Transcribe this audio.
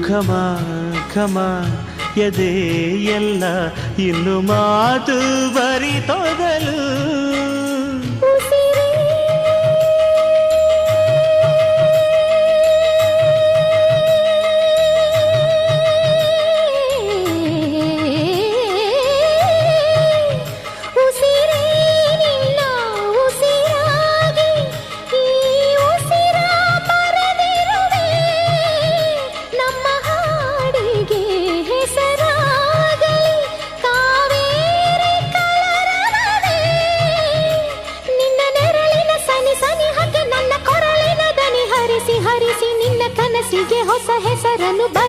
ಖಮ ಖಮ ಎದೆ ಎಲ್ಲ ಇನ್ನು ಮಾತು ಬರಿತೊದಲು ಹರಿಸಿ ನಿನ್ನ ಕನಸಿಗೆ ಹೊಸ ಹೆಸರನ್ನು